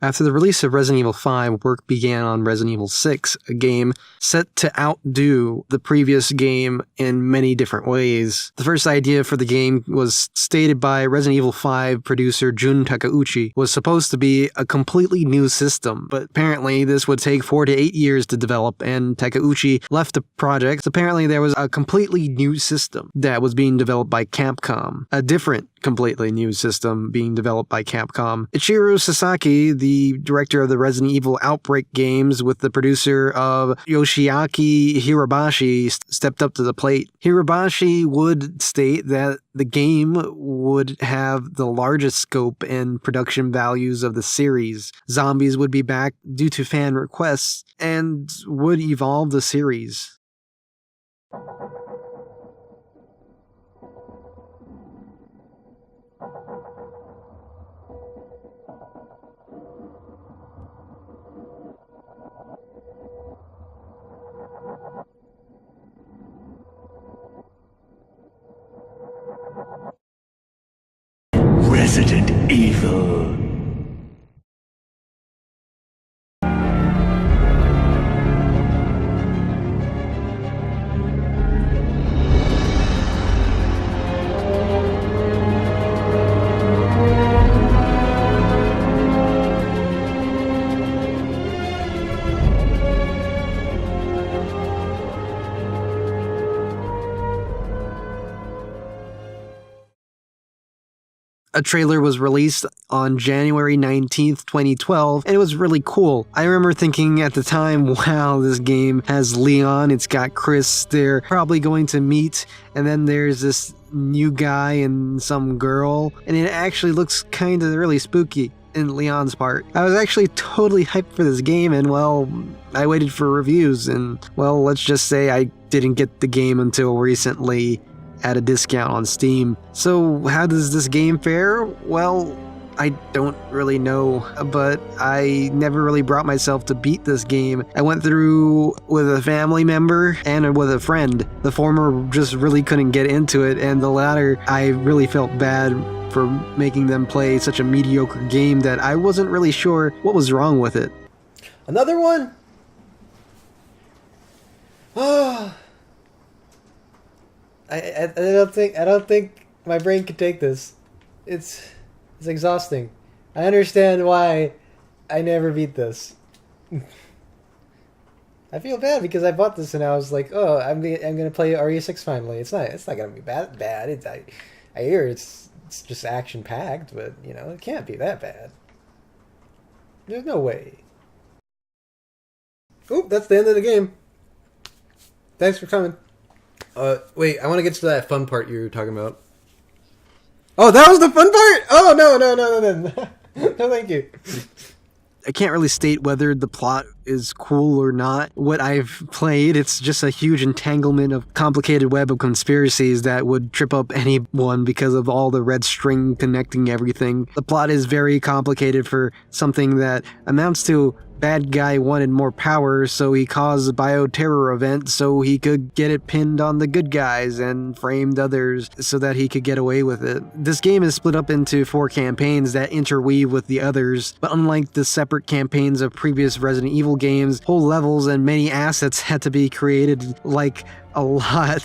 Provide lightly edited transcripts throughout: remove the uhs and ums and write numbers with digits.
After the release of Resident Evil 5, work began on Resident Evil 6, a game set to outdo the previous game in many different ways. The first idea for the game was stated by Resident Evil 5 producer Jun Takeuchi, was supposed to be a completely new system, but apparently this would take 4 to 8 years to develop, and Takeuchi left the project. Apparently there was a completely new system that was being developed by Capcom, a different completely new system being developed by Capcom. Ichiro Sasaki, the director of the Resident Evil Outbreak games with the producer of Yoshiaki Hirabashi, stepped up to the plate. Hirabashi would state that the game would have the largest scope and production values of the series. Zombies would be back due to fan requests and would evolve the series. Resident Evil. A trailer was released on January 19th, 2012, and it was really cool. I remember thinking at the time, wow, this game has Leon, it's got Chris, they're probably going to meet, and then there's this new guy and some girl, and it actually looks kind of really spooky in Leon's part. I was actually totally hyped for this game, and well, I waited for reviews, and well, let's just say I didn't get the game until recently at a discount on Steam. So how does this game fare? Well, I don't really know, but I never really brought myself to beat this game. I went through with a family member and with a friend. The former just really couldn't get into it, and the latter, I really felt bad for making them play such a mediocre game that I wasn't really sure what was wrong with it. Another one? Oh, I don't think my brain can take this. It's exhausting. I understand why I never beat this. I feel bad because I bought this and I was like, oh, I'm gonna play RE6 finally. It's not gonna be bad. I hear it's just action packed, but you know it can't be that bad. There's no way. Oop, that's the end of the game. Thanks for coming. Wait, I want to get to that fun part you were talking about. Oh, that was the fun part? Oh, no. No, thank you. I can't really state whether the plot is cool or not. What I've played, it's just a huge entanglement of complicated web of conspiracies that would trip up anyone because of all the red string connecting everything. The plot is very complicated for something that amounts to bad guy wanted more power, so he caused a bioterror event so he could get it pinned on the good guys and framed others so that he could get away with it. This game is split up into 4 campaigns that interweave with the others, but unlike the separate campaigns of previous Resident Evil games, whole levels and many assets had to be created like a lot.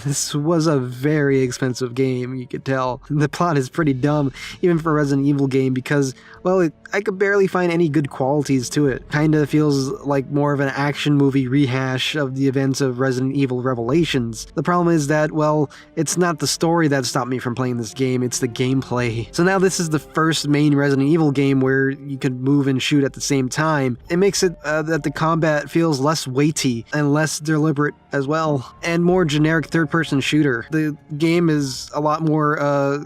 This was a very expensive game, you could tell. The plot is pretty dumb, even for a Resident Evil game, because, well, I could barely find any good qualities to it. Kinda feels like more of an action movie rehash of the events of Resident Evil Revelations. The problem is that, well, it's not the story that stopped me from playing this game, it's the gameplay. So now this is the first main Resident Evil game where you can move and shoot at the same time. It makes it that the combat feels less weighty and less deliberate as well, and more generic third-person shooter. The game is a lot more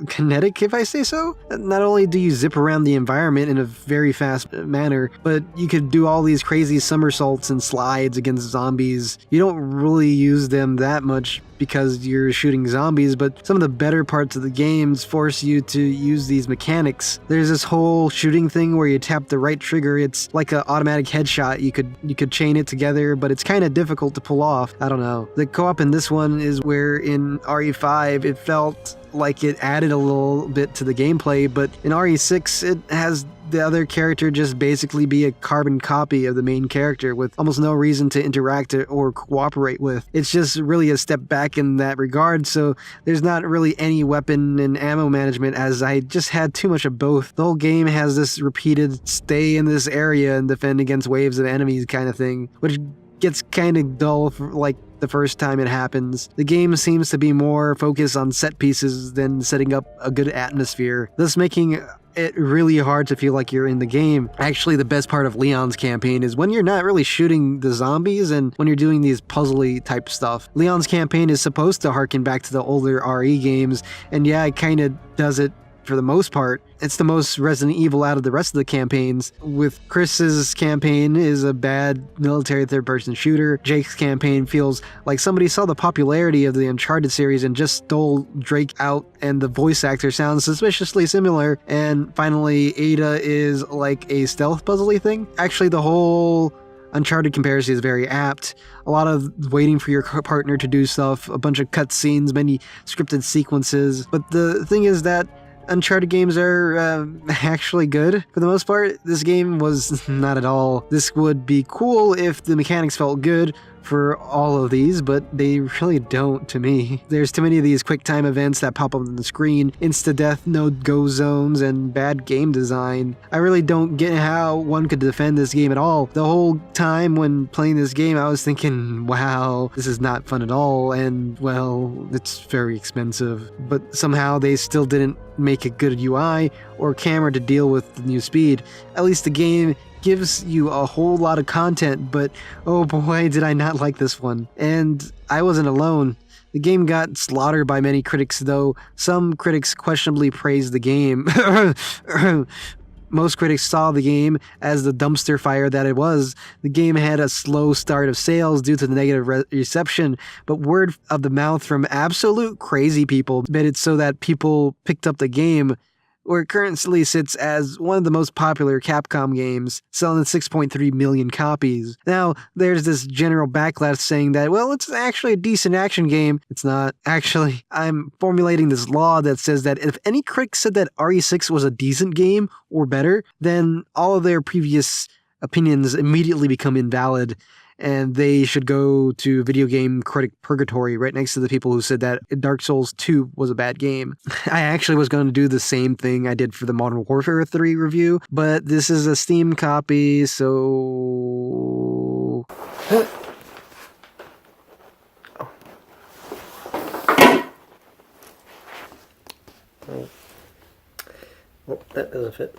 kinetic, if I say so. Not only do you zip around the environment in a very fast manner, but you could do all these crazy somersaults and slides against zombies. You don't really use them that much because you're shooting zombies, but some of the better parts of the games force you to use these mechanics. There's this whole shooting thing where you tap the right trigger. It's like an automatic headshot. You could chain it together, but it's kind of difficult to pull off. I don't know. The co-op in this one is where in RE5 it felt like it added a little bit to the gameplay, but in RE6 it has the other character just basically be a carbon copy of the main character with almost no reason to interact or cooperate with. It's just really a step back in that regard, so there's not really any weapon and ammo management, as I just had too much of both. The whole game has this repeated stay in this area and defend against waves of enemies kind of thing, which gets kind of dull for like the first time it happens. The game seems to be more focused on set pieces than setting up a good atmosphere, thus making it really hard to feel like you're in the game. Actually, the best part of Leon's campaign is when you're not really shooting the zombies and when you're doing these puzzly type stuff. Leon's campaign is supposed to harken back to the older RE games, and yeah, it kind of does it for the most part. It's the most Resident Evil out of the rest of the campaigns. With Chris's campaign is a bad military third-person shooter. Jake's campaign feels like somebody saw the popularity of the Uncharted series and just stole Drake out, and the voice actor sounds suspiciously similar. And finally, Ada is like a stealth puzzly thing. Actually, the whole Uncharted comparison is very apt. A lot of waiting for your partner to do stuff, a bunch of cutscenes, many scripted sequences. But the thing is that Uncharted games are actually good for the most part. This game was not at all. This would be cool if the mechanics felt good for all of these, but they really don't to me. There's too many of these quick time events that pop up on the screen, insta-death, no-go zones, and bad game design. I really don't get how one could defend this game at all. The whole time when playing this game, I was thinking, wow, this is not fun at all, and, well, it's very expensive. But somehow they still didn't make a good UI or camera to deal with the new speed. At least the game gives you a whole lot of content, but oh boy, did I not like this one. And I wasn't alone. The game got slaughtered by many critics, though some critics questionably praised the game. Most critics saw the game as the dumpster fire that it was. The game had a slow start of sales due to the negative reception, but word of the mouth from absolute crazy people made it so that people picked up the game, where it currently sits as one of the most popular Capcom games, selling 6.3 million copies. Now, there's this general backlash saying that, well, it's actually a decent action game. It's not. Actually, I'm formulating this law that says that if any critic said that RE6 was a decent game or better, then all of their previous opinions immediately become invalid, and they should go to video game critic purgatory right next to the people who said that Dark Souls 2 was a bad game. I actually was going to do the same thing I did for the Modern Warfare 3 review, but this is a Steam copy, so... Oh, that doesn't fit.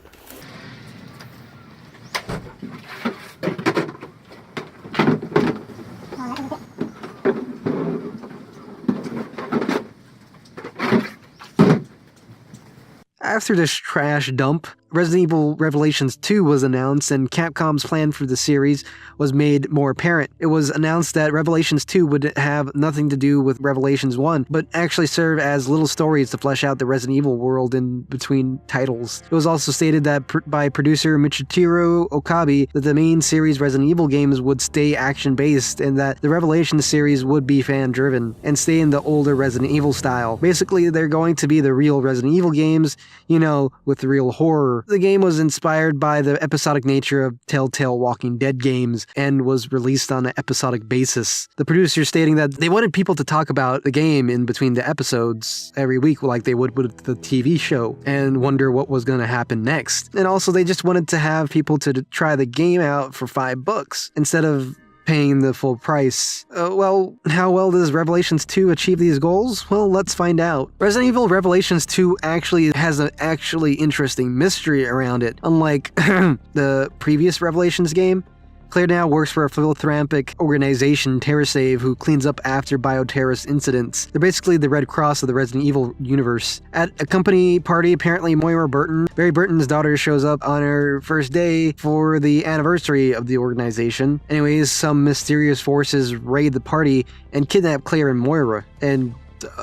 After this trash dump, Resident Evil Revelations 2 was announced, and Capcom's plan for the series was made more apparent. It was announced that Revelations 2 would have nothing to do with Revelations 1, but actually serve as little stories to flesh out the Resident Evil world in between titles. It was also stated that by producer Michitaro Okabe that the main series Resident Evil games would stay action-based, and that the Revelations series would be fan-driven, and stay in the older Resident Evil style. Basically, they're going to be the real Resident Evil games, you know, with real horror. The game was inspired by the episodic nature of Telltale Walking Dead games and was released on an episodic basis. The producers stating that they wanted people to talk about the game in between the episodes every week like they would with the TV show and wonder what was going to happen next. And also they just wanted to have people to try the game out for $5 instead of paying the full price. Well, how well does Revelations 2 achieve these goals? Well, let's find out. Resident Evil Revelations 2 actually has an actually interesting mystery around it. Unlike the previous Revelations game, Claire now works for a philanthropic organization, TerraSave, who cleans up after bioterrorist incidents. They're basically the Red Cross of the Resident Evil universe. At a company party, apparently Barry Burton's daughter shows up on her first day for the anniversary of the organization. Anyways, some mysterious forces raid the party and kidnap Claire and Moira. And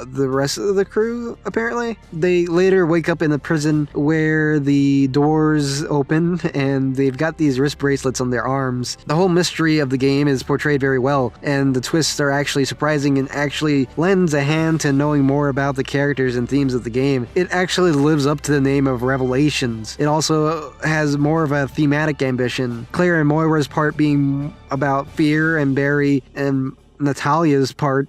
the rest of the crew, apparently. They later wake up in the prison where the doors open and they've got these wrist bracelets on their arms. The whole mystery of the game is portrayed very well, and the twists are actually surprising and actually lends a hand to knowing more about the characters and themes of the game. It actually lives up to the name of Revelations. It also has more of a thematic ambition. Claire and Moira's part being about fear, and Barry and Natalia's part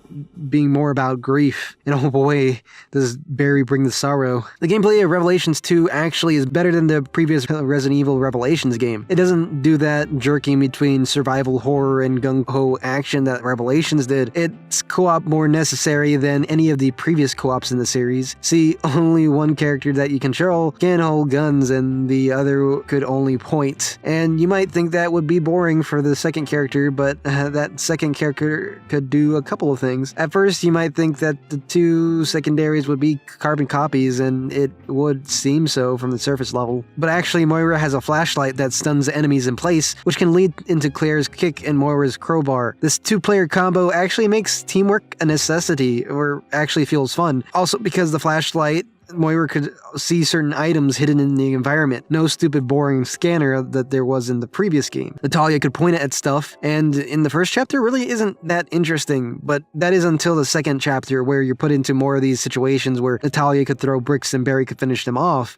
being more about grief. And oh boy, does Barry bring the sorrow. The gameplay of Revelations 2 actually is better than the previous Resident Evil Revelations game. It doesn't do that jerking between survival horror and gung-ho action that Revelations did. It's co-op more necessary than any of the previous co-ops in the series. See, only one character that you control can hold guns and the other could only point. And you might think that would be boring for the second character, but that second character could do a couple of things. At first, you might think that the two secondaries would be carbon copies, and it would seem so from the surface level. But actually, Moira has a flashlight that stuns enemies in place, which can lead into Claire's kick and Moira's crowbar. This two-player combo actually makes teamwork a necessity, or actually feels fun. Also because the flashlight, Moira could see certain items hidden in the environment. No stupid boring scanner that there was in the previous game. Natalia could point at stuff, and in the first chapter really isn't that interesting, but that is until the second chapter where you're put into more of these situations where Natalia could throw bricks and Barry could finish them off.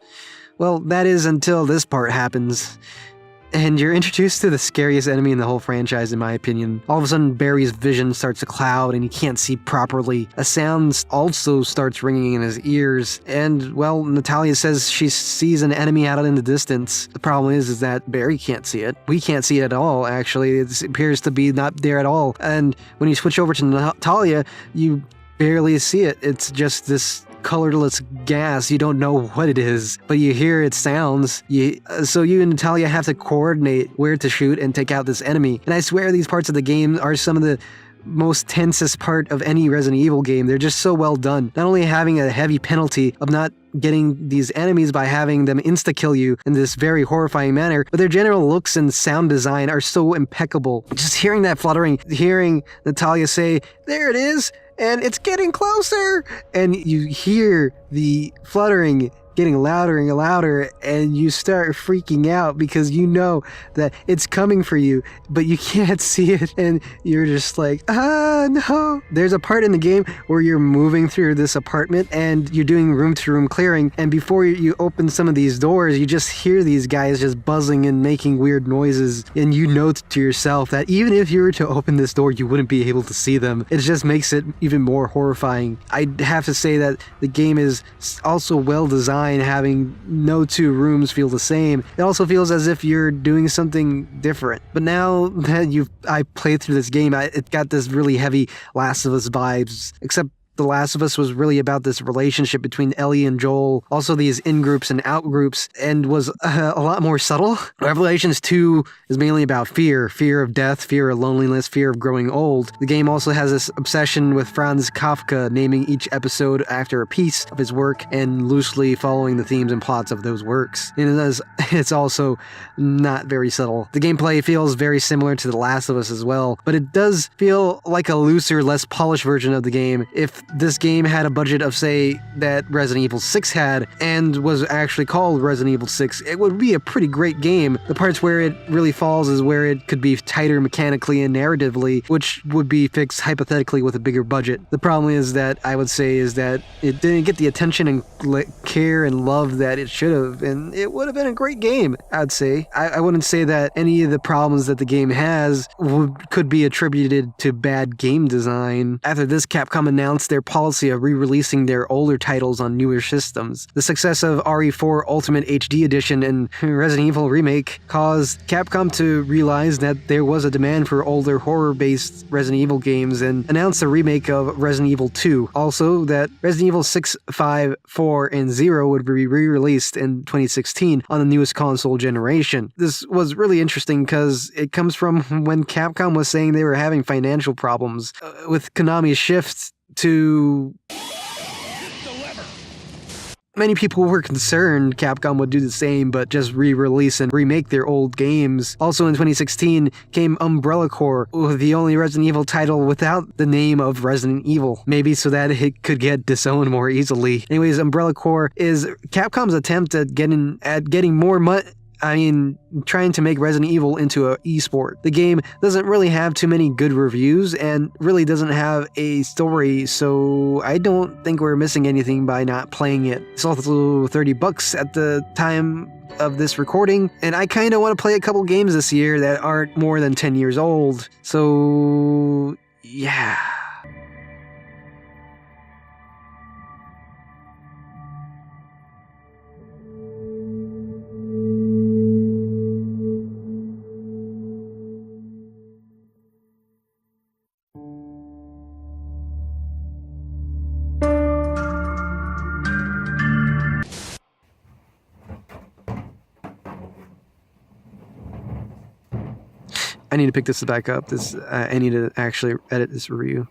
Well, that is until this part happens. And you're introduced to the scariest enemy in the whole franchise, in my opinion. All of a sudden, Barry's vision starts to cloud and he can't see properly. A sound also starts ringing in his ears. And, well, Natalia says she sees an enemy out in the distance. The problem is that Barry can't see it. We can't see it at all, actually. It appears to be not there at all. And when you switch over to Natalia, you barely see it. It's just this colorless gas. You don't know what it is, but you hear its sounds. So you and Natalia have to coordinate where to shoot and take out this enemy. And I swear these parts of the game are some of the most tensest part of any Resident Evil game. They're just so well done. Not only having a heavy penalty of not getting these enemies by having them insta-kill you in this very horrifying manner, but their general looks and sound design are so impeccable. Just hearing that fluttering, hearing Natalia say, "There it is, and it's getting closer," and you hear the fluttering getting louder and louder, and you start freaking out because you know that it's coming for you, but you can't see it, and you're just like, ah, no. There's a part in the game where you're moving through this apartment and you're doing room-to-room clearing, and before you open some of these doors, you just hear these guys just buzzing and making weird noises, and you know to yourself that even if you were to open this door, you wouldn't be able to see them. It just makes it even more horrifying. I'd have to say that the game is also well designed, having no two rooms feel the same. It also feels as if you're doing something different. But now that I played through this game, it got this really heavy Last of Us vibes, except The Last of Us was really about this relationship between Ellie and Joel, also these in-groups and out-groups, and was a lot more subtle. Revelations 2 is mainly about fear of death, fear of loneliness, fear of growing old. The game also has this obsession with Franz Kafka, naming each episode after a piece of his work and loosely following the themes and plots of those works. And it's also not very subtle. The gameplay feels very similar to The Last of Us as well, but it does feel like a looser, less polished version of the game. If this game had a budget of, say, that Resident Evil 6 had, and was actually called Resident Evil 6, it would be a pretty great game. The parts where it really falls is where it could be tighter mechanically and narratively, which would be fixed hypothetically with a bigger budget. The problem is that I would say is that it didn't get the attention and care and love that it should have, and it would have been a great game, I'd say. I wouldn't say that any of the problems that the game has could be attributed to bad game design. After this, Capcom announced their policy of re-releasing their older titles on newer systems. The success of RE4 Ultimate HD Edition and Resident Evil Remake caused Capcom to realize that there was a demand for older horror-based Resident Evil games and announced a remake of Resident Evil 2. Also, that Resident Evil 6, 5, 4, and 0 would be re-released in 2016 on the newest console generation. This was really interesting because it comes from when Capcom was saying they were having financial problems. With Konami's shift to Many people were concerned Capcom would do the same, but just re-release and remake their old games. Also in 2016 came Umbrella Corps, the only Resident Evil title without the name of Resident Evil. Maybe so that it could get disowned more easily. Anyways, Umbrella Corps is Capcom's attempt at getting more trying to make Resident Evil into an esport. The game doesn't really have too many good reviews and really doesn't have a story, so I don't think we're missing anything by not playing it. It's also $30 at the time of this recording, and I kind of want to play a couple games this year that aren't more than 10 years old. So, yeah. I need to pick this back up. I need to actually edit this review.